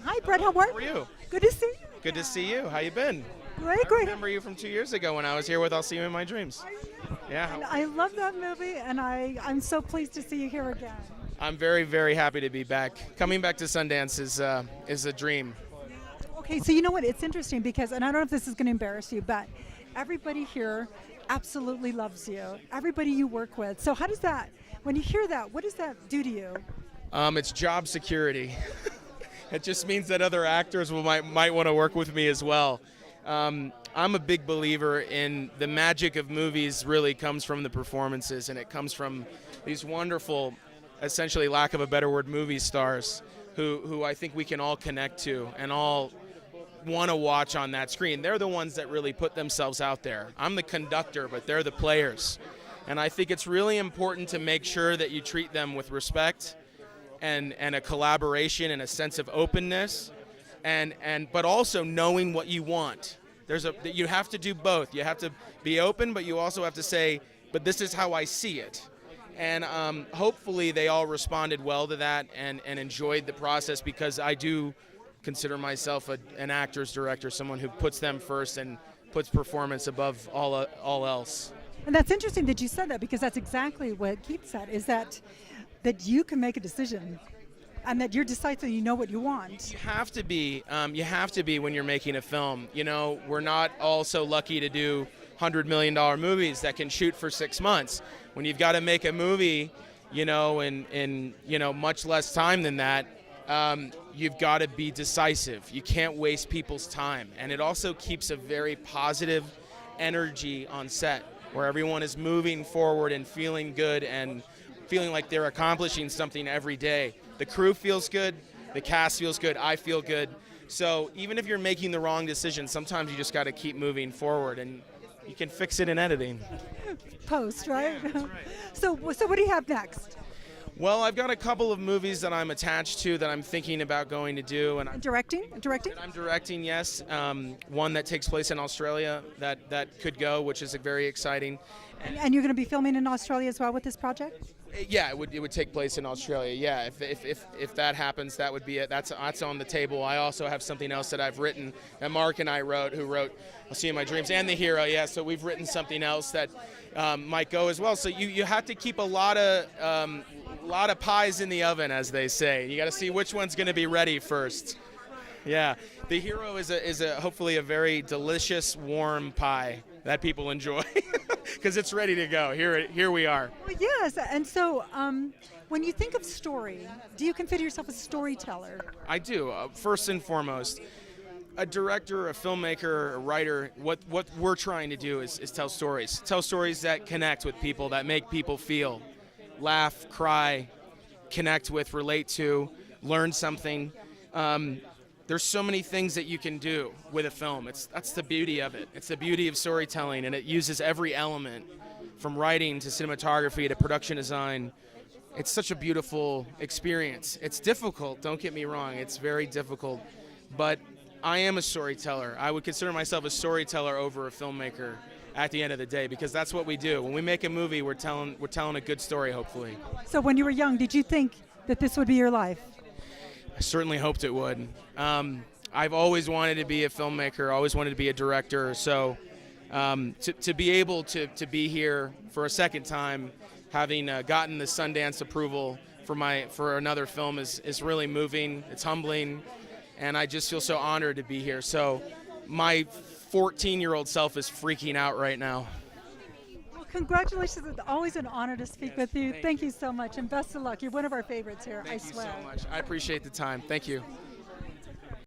Hi, Brett. How are How are you? Good to see you. Good to see you. How you been? Great, I great. remember you from 2 years ago when I was here with I'll See You in My Dreams. Yeah, And I love that movie, and I'm so pleased to see you here again. I'm very, very happy to be back. Coming back to Sundance is a dream. Okay, so you know what? It's interesting because, and I don't know if this is going to embarrass you, but everybody here absolutely loves you. Everybody you work with. So how does that, when you hear that, what does that do to you? It's job security. It just means that other actors might want to work with me as well. I'm a big believer in the magic of movies really comes from the performances, and it comes from these wonderful, essentially, lack of a better word, movie stars who I think we can all connect to and all want to watch on that screen. They're the ones that really put themselves out there. I'm the conductor, but they're the players. And I think it's really important to make sure that you treat them with respect and a collaboration and a sense of openness, but also knowing what you want. You have to do both. You have to be open, but you also have to say, but this is how I see it. And hopefully they all responded well to that and enjoyed the process, because I do consider myself an actor's director, someone who puts them first and puts performance above all else. And that's interesting that you said that, because that's exactly what Keith said, is that you can make a decision and that you're decisive, you know what you want. You have to be when you're making a film. You know, we're not all so lucky to do $100 million movies that can shoot for 6 months. When you've got to make a movie, in much less time than that, you've got to be decisive. You can't waste people's time. And it also keeps a very positive energy on set, where everyone is moving forward and feeling good and feeling like they're accomplishing something every day. The crew feels good, the cast feels good, I feel good. So even if you're making the wrong decision, sometimes you just got to keep moving forward, and you can fix it in editing. Post, right? Yeah, that's right. So what do you have next? Well, I've got a couple of movies that I'm attached to that I'm thinking about going to do, and Directing? I'm directing, yes. One that takes place in Australia that could go, which is very exciting. And you're going to be filming in Australia as well with this project? Yeah, it would take place in Australia. Yeah, if that happens, that would be it. That's on the table. I also have something else that I've written that Mark and I wrote, who wrote I'll See You in My Dreams and The Hero. Yeah, so we've written something else that might go as well. So you have to keep a lot of pies in the oven, as they say. You got to see which one's going to be ready first. Yeah, The Hero is a hopefully a very delicious, warm pie that people enjoy, because it's ready to go. Here we are. Well, yes, and so when you think of story, do you consider yourself a storyteller? I do. First and foremost, a director, a filmmaker, a writer, what we're trying to do is tell stories. Tell stories that connect with people, that make people feel, laugh, cry, connect with, relate to, learn something. There's so many things that you can do with a film. That's the beauty of it. It's the beauty of storytelling, and it uses every element, from writing to cinematography to production design. It's such a beautiful experience. It's difficult, don't get me wrong. It's very difficult, but I am a storyteller. I would consider myself a storyteller over a filmmaker at the end of the day, because that's what we do. When we make a movie, we're telling a good story, hopefully. So when you were young, did you think that this would be your life? I certainly hoped it would. I've always wanted to be a filmmaker, always wanted to be a director. So to be able to be here for a second time, having gotten the Sundance approval for another film is really moving. It's humbling, and I just feel so honored to be here. So my 14-year-old self is freaking out right now. Well, congratulations. It's always an honor to speak with you. Thank you so much, and best of luck. You're one of our favorites here, I swear. Thank you so much. I appreciate the time. Thank you.